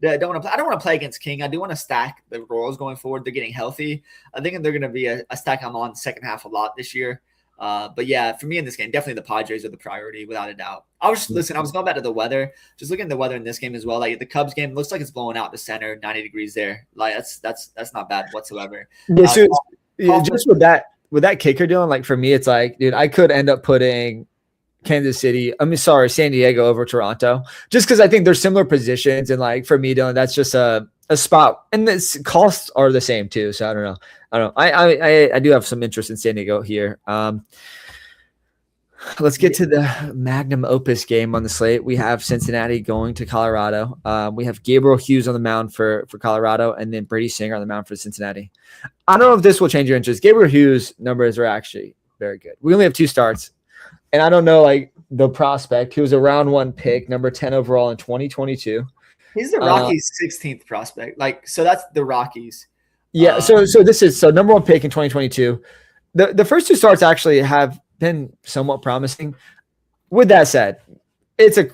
I don't want to play against King. I do want to stack the Royals going forward. They're getting healthy. I think they're going to be a stack I'm on second half a lot this year. But yeah, for me in this game, definitely the Padres are the priority without a doubt. I was going back to the weather, just looking at the weather in this game as well. Like the Cubs game looks like it's blowing out to center, 90 degrees there. Like that's not bad whatsoever. Yeah, so just with that kicker dealing, like for me, it's like, dude, I could end up putting San Diego over Toronto, just because I think they're similar positions, and like for me, Dylan, that's just a spot, and the costs are the same too. So I don't know. I do have some interest in San Diego here. Let's get to the magnum opus game on the slate. We have Cincinnati going to Colorado. We have Gabriel Hughes on the mound for Colorado, and then Brady Singer on the mound for Cincinnati. I don't know if this will change your interest. Gabriel Hughes' numbers are actually very good. We only have 2 starts, and I don't know like the prospect. He was a round 1 pick, number 10 overall in 2022. He's the Rockies' 16th prospect. Like, so that's the Rockies. Yeah. So this is number 1 pick in 2022. The first 2 starts actually have been somewhat promising. With that said, it's a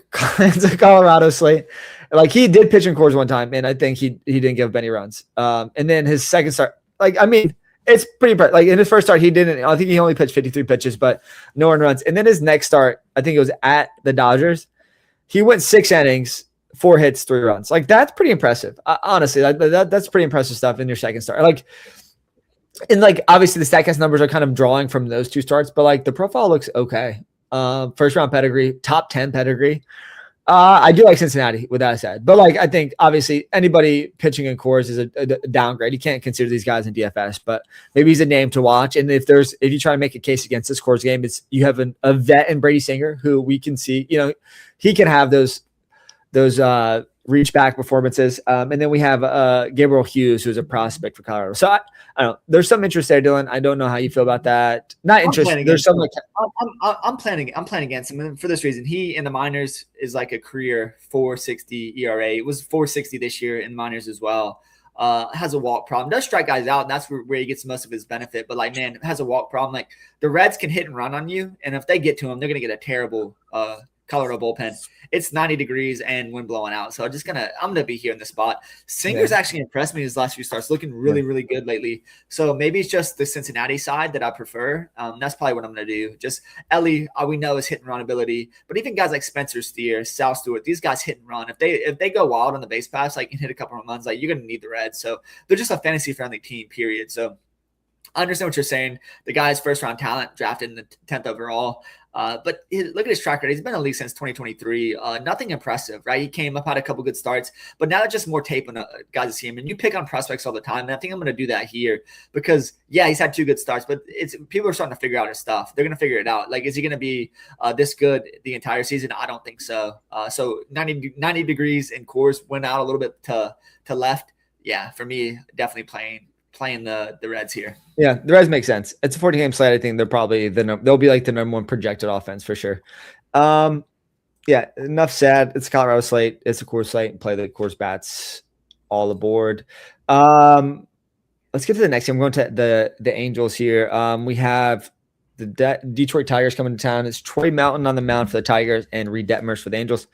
Colorado slate. Like he did pitch in Coors one time, and I think he didn't give up any runs. And then his second start, it's pretty impressive. Like in his first start, I think he only pitched 53 pitches, but no earned runs. And then his next start, I think it was at the Dodgers. He went 6 innings, 4 hits, 3 runs. Like that's pretty impressive. Honestly, that's pretty impressive stuff in your second start. And obviously the StatCast numbers are kind of drawing from those 2 starts, but like the profile looks okay. First round pedigree, top 10 pedigree. I do like Cincinnati with that said, but I think obviously anybody pitching in Coors is a downgrade. You can't consider these guys in DFS, but maybe he's a name to watch. And if you try to make a case against this Coors game, you have a vet in Brady Singer who we can see, he can have those reach back performances. And then we have Gabriel Hughes, who's a prospect for Colorado. So I don't know. There's some interest there, Dylan. I don't know how you feel about that. Not interest. There's some I'm planning against him, and for this reason, he in the minors is like a career 4.60 ERA. It was 4.60 this year in minors as well. Has a walk problem. Does strike guys out, and that's where he gets most of his benefit. But has a walk problem. Like the Reds can hit and run on you, and if they get to him, they're gonna get a terrible Colorado bullpen. It's 90 degrees and wind blowing out. So I'm gonna be here in the spot. Singer's actually impressed me his last few starts, looking really, really good lately. So maybe it's just the Cincinnati side that I prefer. That's probably what I'm gonna do. Just Ellie, we know is hit and run ability, but even guys like Spencer Steer, Sal Stewart, these guys hit and run. If they go wild on the base pass, like and hit a couple of runs, like you're gonna need the Reds. So they're just a fantasy friendly team, period. So I understand what you're saying. The guy's first round talent drafted in the 10th overall. But look at his track record. He's been in the league since 2023. Nothing impressive, right? He came up, had a couple good starts, but now it's just more tape on guys to see him. And you pick on prospects all the time. And I think I'm going to do that here because, yeah, he's had 2 good starts, but people are starting to figure out his stuff. They're going to figure it out. Like, is he going to be this good the entire season? I don't think so. So 90 degrees in Coors went out a little bit to left. Yeah, for me, definitely playing the Reds here. Yeah, the Reds make sense. It's a 40-game slate. I think they're probably they'll be like the number 1 projected offense for sure. Yeah, enough said. It's a Colorado slate. It's a Coors slate. Play the Coors bats all aboard. Let's get to the next game. We're going to the Angels here. We have the Detroit Tigers coming to town. It's Troy Mountain on the mound for the Tigers and Reed Detmers for the Angels.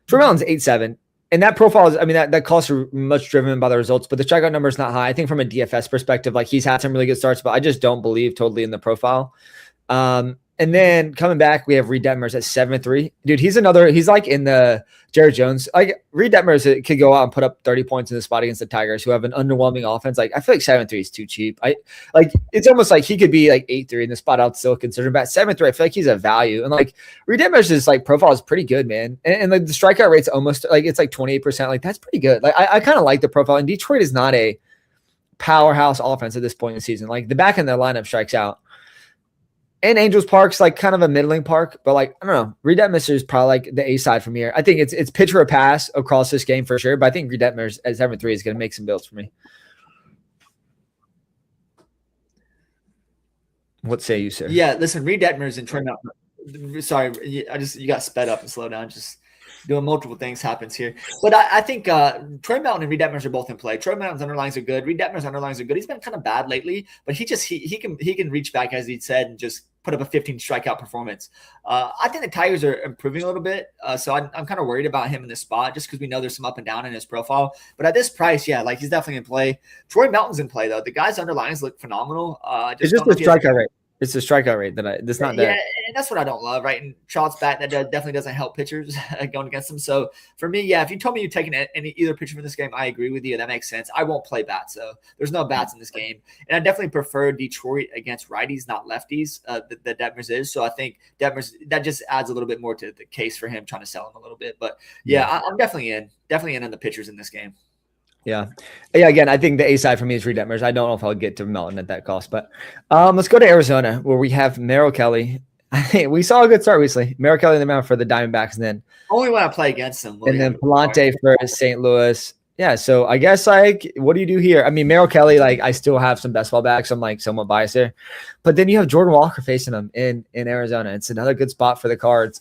Troy Mountain's 8-7. And that profile is, I mean, that costs are much driven by the results, but the strikeout number is not high. I think from a DFS perspective, like he's had some really good starts, but I just don't believe totally in the profile. And then coming back, we have Reed Detmers at 7-3. Dude, he's like in the Jared Jones. Like Reed Detmers could go out and put up 30 points in the spot against the Tigers, who have an underwhelming offense. Like I feel like 7-3 is too cheap. It's almost like he could be like 8-3 in the spot. I'll still consider him. But 7-3, I feel like he's a value. And like Reed Detmers' like profile is pretty good, man. And like the strikeout rate's almost like it's like 28%. Like that's pretty good. Like I kind of like the profile. And Detroit is not a powerhouse offense at this point in the season. Like the back end of the lineup strikes out. And Angels Park's like kind of a middling park, but like, I don't know. Reed Detmers is probably like the A side from here. I think it's pitch or a pass across this game for sure, but I think Reed Detmers at 7-3 is going to make some builds for me. What say you, sir? Yeah, listen, Reed Detmers and Troy Mountain. Sorry, you got sped up and slowed down. Just doing multiple things happens here. But I think Troy Mountain and Reed Detmers are both in play. Troy Mountain's underlines are good. Reed Detmers' underlines are good. He's been kind of bad lately, but he can reach back, as he said, and just put up a 15 strikeout performance. I think the Tigers are improving a little bit. So I'm kind of worried about him in this spot just because we know there's some up and down in his profile. But at this price, yeah, like he's definitely in play. Troy Mountain's in play, though. The guy's underlines look phenomenal. It's just the strikeout rate. It's the strikeout rate that's not there. Yeah, and that's what I don't love, right? And Trout's bat, that definitely doesn't help pitchers going against them. So for me, yeah, if you told me you're taking either pitcher from this game, I agree with you. That makes sense. I won't play bats, so there's no bats in this game. And I definitely prefer Detroit against righties, not lefties, that Detmers is. So I think Detmers, that just adds a little bit more to the case for him trying to sell him a little bit. But yeah, I'm definitely in on the pitchers in this game. Yeah. Again, I think the A side for me is Reed Detmers. I don't know if I'll get to Melton at that cost, but let's go to Arizona where we have Merrill Kelly. I think we saw a good start recently. Merrill Kelly in the mound for the Diamondbacks, and then only when I play against them. And then Palante for St. Louis. Yeah. So I guess like, what do you do here? I mean, Merrill Kelly, like I still have some best ball backs. I'm like somewhat biased there, but then you have Jordan Walker facing them in Arizona. It's another good spot for the Cards.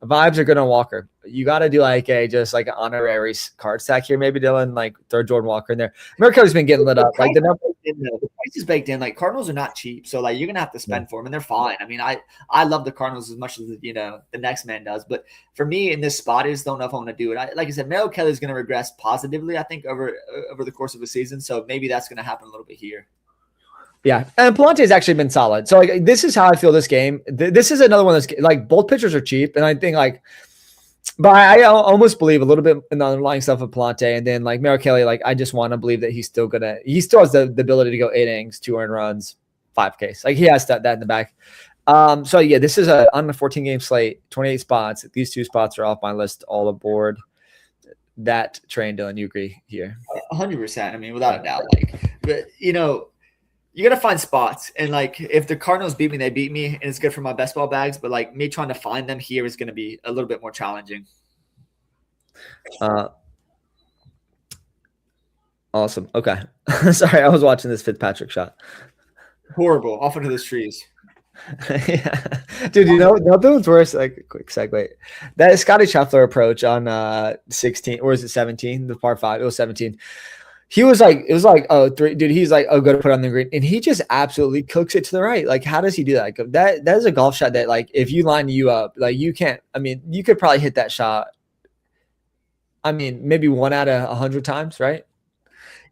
Vibes are good on Walker. You got to do like just like an honorary card stack here, maybe Dylan, like throw Jordan Walker in there. Mercato's been getting lit up. Like the price is baked in. Like Cardinals are not cheap, so like you're gonna have to spend for them, and they're fine. I mean, I love the Cardinals as much as the next man does, but for me in this spot, I just don't know if I'm gonna do it. Like I said, Merrill Kelly is gonna regress positively, I think, over the course of a season. So maybe that's gonna happen a little bit here. Yeah, and Palante has actually been solid. So like this is how I feel this game. This is another one that's like both pitchers are cheap, and I think like, but I almost believe a little bit in the underlying stuff of Palante, and then like Merrill Kelly, like I just want to believe that he still has the ability to go 8 innings, 2 earned runs, 5 Ks. Like he has that in the back. So yeah, this is on a 14-game slate, 28 spots. These 2 spots are off my list, all aboard that train. Dylan, you agree here? 100%. I mean, without a doubt. Like, but you got to find spots. And, like, if the Cardinals beat me, they beat me, and it's good for my best ball bags. But, like, me trying to find them here is going to be a little bit more challenging. Awesome. Okay. Sorry, I was watching this Fitzpatrick shot. Horrible. Off into the trees. Yeah. Dude, nothing was worse. Like, a quick segue. That Scotty Scheffler approach on 16, or is it 17? The par 5. It was 17. He was like, it was like, oh, three, dude. He's like, oh, go to put on the green, and he just absolutely cooks it to the right. Like, how does he do that? Like, that is a golf shot that, like, if you line you up, like, you can't. I mean, you could probably hit that shot. I mean, maybe 1 out of 100 times, right?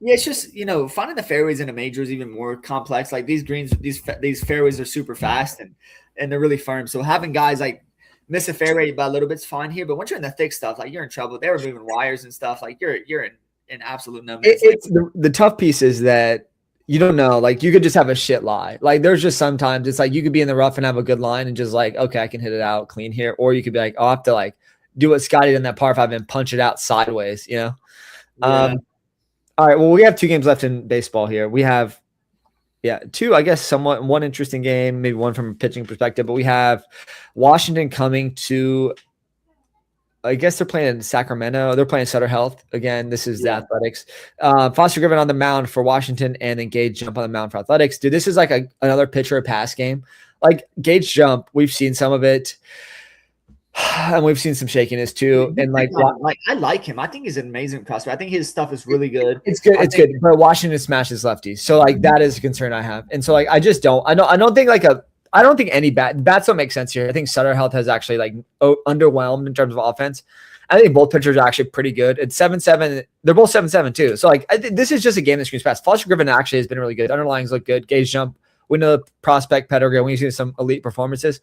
Yeah, it's just finding the fairways in a major is even more complex. Like these greens, these fairways are super fast and they're really firm. So having guys like miss a fairway by a little bit's fine here, but once you're in the thick stuff, like you're in trouble. They were moving wires and stuff. Like you're in absolute no man's land. It's the tough piece is that you don't know. Like, you could just have a shit lie. Like, there's just sometimes it's like you could be in the rough and have a good line and just like, okay, I can hit it out clean here, or you could be like, oh, I have to like do what Scotty did in that par 5 and punch it out sideways. Yeah. All right. Well, we have 2 games left in baseball here. We have, 2, I guess, somewhat one interesting game, maybe one from a pitching perspective, but we have Washington coming to, I guess they're playing in Sacramento. They're playing Sutter Health. Again, this is the Athletics. Foster Griffin on the mound for Washington and then Gage Jump on the mound for Athletics. Dude, this is like another pitcher or pass game. Like Gage Jump, we've seen some of it. And we've seen some shakiness too. And like I like him. I think he's an amazing prospect. I think his stuff is really good. It's good. It's good. But Washington smashes lefties. So like that is a concern I have. And so like I don't think any bats don't make sense here. I think Sutter Health has actually like underwhelmed in terms of offense. I think both pitchers are actually pretty good. It's 7-7. They're both 7-7 too. So like I think this is just a game that screams fast. Foster Griffin actually has been really good. Underlyings look good. Gage Jump. We know the prospect pedigree. We see some elite performances.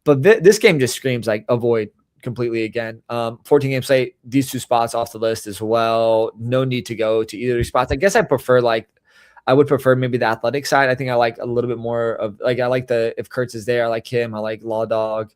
But this game just screams like avoid completely again. 14-game slate, these 2 spots off the list as well. No need to go to either of these spots. I guess I would prefer maybe the athletic side. I think I like a little bit more of like, I like if Kurtz is there, I like him. I like Law Dog,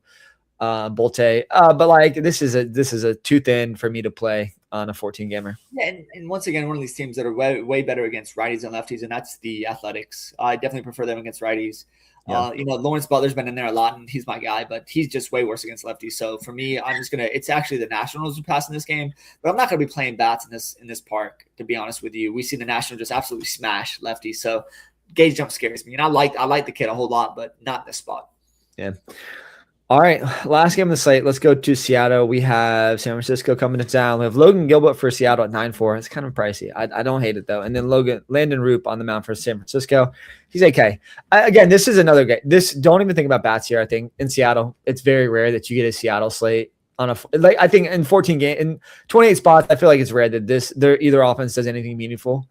Bolte. But like this is a too thin for me to play on a 14-gamer. Yeah, and once again, one of these teams that are way better against righties and lefties, and that's the Athletics. I definitely prefer them against righties. Yeah. Lawrence Butler's been in there a lot, and he's my guy, but he's just way worse against lefties. So for me, it's actually the Nationals who pass in this game, but I'm not gonna be playing bats in this park, to be honest with you. We see the Nationals just absolutely smash lefties. So Gage Jump scares me, and I like the kid a whole lot, but not in this spot. Yeah. All right, last game of the slate. Let's go to Seattle. We have San Francisco coming to town. We have Logan Gilbert for Seattle at 9-4. It's kind of pricey. I don't hate it, though. And then Landon Roop on the mound for San Francisco. He's okay. Again, this is another game. Don't even think about bats here, I think. In Seattle, it's very rare that you get a Seattle slate. I think in 28 spots, I feel like it's rare that either offense does anything meaningful.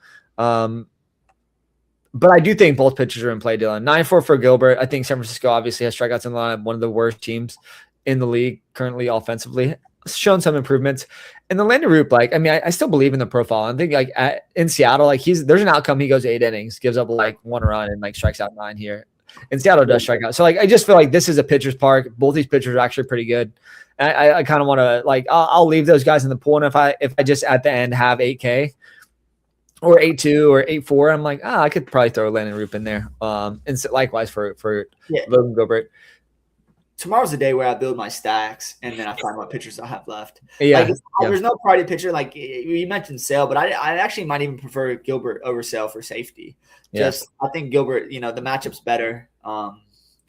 But I do think both pitchers are in play, Dylan. 9-4 for Gilbert. I think San Francisco obviously has strikeouts in the line, one of the worst teams in the league currently offensively. Shown some improvements. And the Landon Roop, I still believe in the profile. I think in Seattle, there's an outcome. He goes 8 innings, gives up 1 run and strikes out 9 here. And Seattle does strike out. So I just feel like this is a pitcher's park. Both these pitchers are actually pretty good. And I kind of want to I'll leave those guys in the pool. And if I just at the end have 8K, or 8-2 or 8-4, I'm like, I could probably throw Landon Roop in there. And so likewise for Logan Gilbert. Tomorrow's the day where I build my stacks and then I find what pitchers I have left. Yeah, there's no priority pitcher. Like you mentioned Sale, but I actually might even prefer Gilbert over Sale for safety. I think Gilbert, the matchup's better. The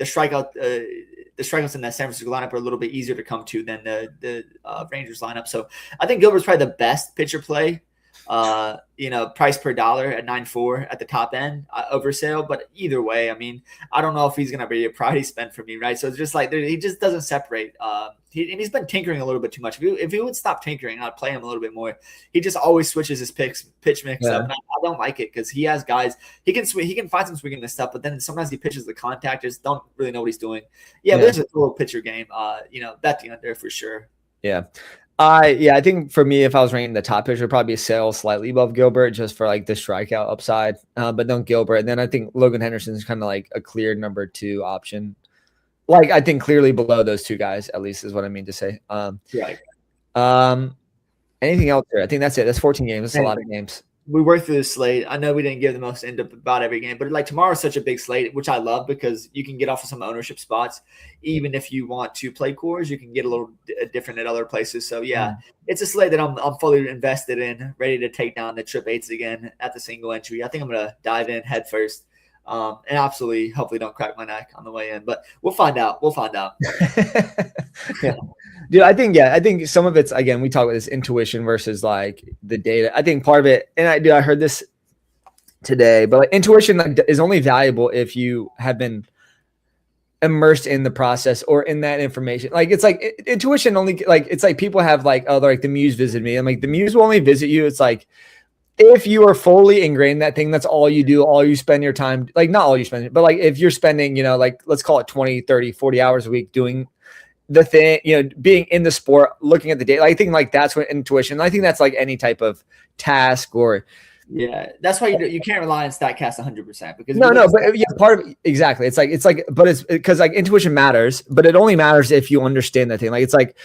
strikeouts in that San Francisco lineup are a little bit easier to come to than the Rangers lineup. So I think Gilbert's probably the best pitcher play. Price per dollar at 9.4 at the top end over Sale. But either way, I don't know if he's going to be a priority spend for me, right? So it's just he just doesn't separate. He's been tinkering a little bit too much. If he would stop tinkering, I'd play him a little bit more. He just always switches his pitch mix up. And I don't like it because he has guys. He can find some swinging this stuff, but then sometimes he pitches the contact. Just don't really know what he's doing. But there's a total pitcher game. Bet the under for sure. Yeah. I think for me, if I was ranking the top pitcher, probably Sale slightly above Gilbert just for the strikeout upside, but don't Gilbert. And then I think Logan Henderson is kind of a clear number 2 option. I think clearly below those 2 guys, at least is what I mean to say. Right. Anything else there? I think that's it. That's 14 games. That's a lot of games. We worked through the slate. I know we didn't give the most in-depth about every game, but tomorrow's such a big slate, which I love because you can get off of some ownership spots. Even if you want to play cores, you can get a little different at other places. So it's a slate that I'm fully invested in, ready to take down the trip 8s again at the single entry. I think I'm going to dive in head first And absolutely, hopefully don't crack my neck on the way in, but we'll find out. Yeah. Dude, I think some of it's, again, we talk about this intuition versus like the data. I think part of it, and I heard this today, but like intuition is only valuable if you have been immersed in the process or in that information. Like it's like intuition only, like it's like people have like, oh, like the muse visited me. I'm like, the muse will only visit you. It's like if you are fully ingrained in that thing, that's all you do, all you spend your time, like not all you spend it, but like if you're spending, like let's call it 20, 30, 40 hours a week doing the thing, being in the sport, looking at the data, I think like that's what intuition, I think that's like any type of task or. Yeah, that's why you can't rely on StatCast 100% because but yeah, part of exactly. It's like, but it's because like intuition matters, but it only matters if you understand that thing. Like it's like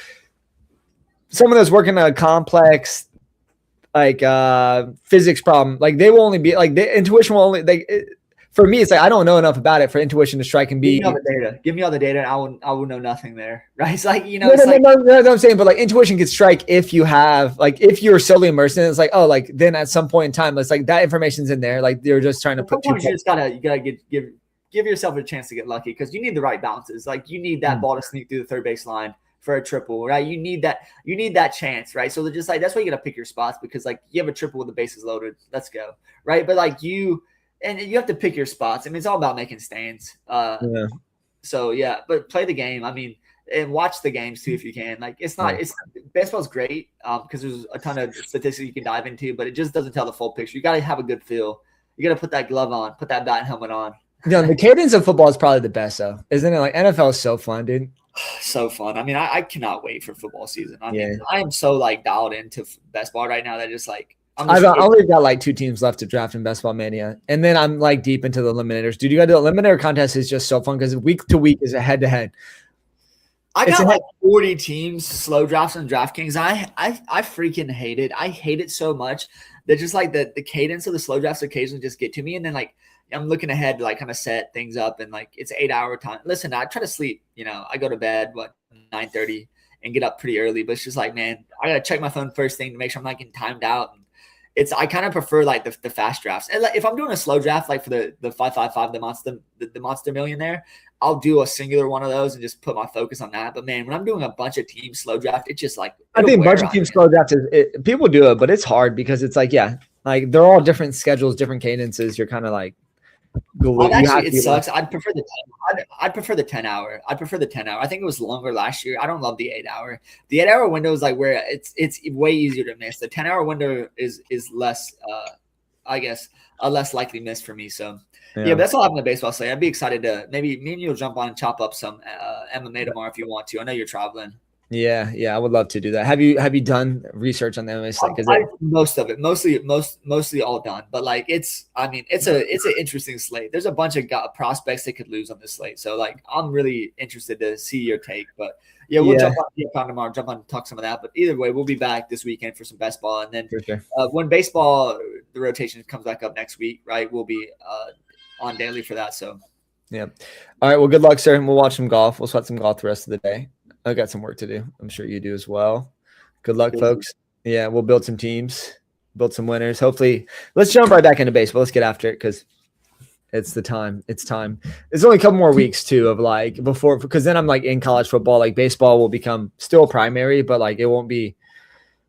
someone that's working a complex like physics problem, like they will only be like the intuition will only for me, it's like I don't know enough about it for intuition to strike and be. Give me all the data, and I will know nothing there, right? It's like No, I'm saying, but like intuition can strike if you have like if you're solely immersed in it. It's like like then at some point in time, it's like that information's in there. Like you're just trying to put. You just gotta give yourself a chance to get lucky because you need the right bounces. Like you need that ball to sneak through the third base line for a triple, right? You need that chance, right? So they're just like that's why you gotta pick your spots because like you have a triple with the bases loaded. Let's go, right? But like and you have to pick your spots. I mean, it's all about making stands. So yeah, but play the game. I mean, and watch the games too if you can. Like it's baseball's great because there's a ton of statistics you can dive into, but it just doesn't tell the full picture. You got to have a good feel. You got to put that glove on, put that bat and helmet on. The cadence of football is probably the best though, isn't it? Like NFL is so fun, dude. So fun. I mean, I cannot wait for football season. I mean, I am so like dialed into best ball right now that just like. I've only got like 2 teams left to draft in Best Ball Mania. And then I'm like deep into the eliminators. Dude, you got to do the eliminator contest is just so fun because week to week is a head to head. I got like 40 teams slow drafts on DraftKings. I freaking hate it. I hate it so much that just like the cadence of the slow drafts occasionally just get to me. And then like I'm looking ahead to like kind of set things up and like it's 8-hour time. Listen, I try to sleep, I go to bed, 9:30 and get up pretty early. But it's just like, man, I got to check my phone first thing to make sure I'm not getting timed out. I kind of prefer like the fast drafts. And like, if I'm doing a slow draft, like for the 555, the monster millionaire, I'll do a singular one of those and just put my focus on that. But man, when I'm doing a bunch of teams slow draft, it's just like I think a bunch of teams slow draft people do it, but it's hard because it's like like they're all different schedules, different cadences. You're kind of like. It sucks. I'd prefer the 10 hour. I think it was longer last year. I don't love the 8-hour. The 8-hour window is like where it's way easier to miss. The 10-hour window is less, I guess, a less likely miss for me. So yeah, but that's all I have in the baseball slate. I'd be excited to maybe me and you'll jump on and chop up some MMA tomorrow if you want to. I know you're traveling. Yeah, I would love to do that. Have you done research on the MMA slate? Most of it, mostly all done. But like it's an interesting slate. There's a bunch of prospects that could lose on this slate. So like I'm really interested to see your take. But yeah, we'll jump on tomorrow, jump on and talk some of that. But either way, we'll be back this weekend for some best ball, and then when baseball the rotation comes back up next week, right? We'll be on daily for that. So yeah. All right. Well, good luck, sir. And we'll watch some golf. We'll sweat some golf the rest of the day. I got some work to do. I'm sure you do as well. Good luck, folks. Yeah, we'll build some teams, build some winners. Hopefully, let's jump right back into baseball. Let's get after it because it's the time. It's time. There's only a couple more weeks too of like before because then I'm like in college football. Like baseball will become still primary, but like it won't be.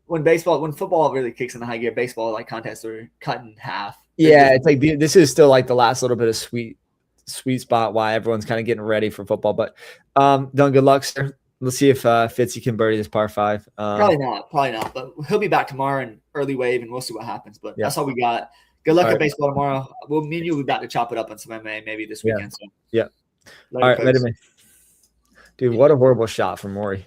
When football really kicks in the high gear, baseball like contests are cut in half. Yeah, it's like this is still like the last little bit of sweet spot why everyone's kind of getting ready for football. But Don, good luck, sir. Let's see if Fitzy can birdie this par 5. Probably not. But he'll be back tomorrow in early wave, and we'll see what happens. But that's all we got. Good luck at baseball tomorrow. Me and you will be back to chop it up on some MMA maybe this weekend. So. Yeah. All right, later, man. Dude, what a horrible shot from Maury.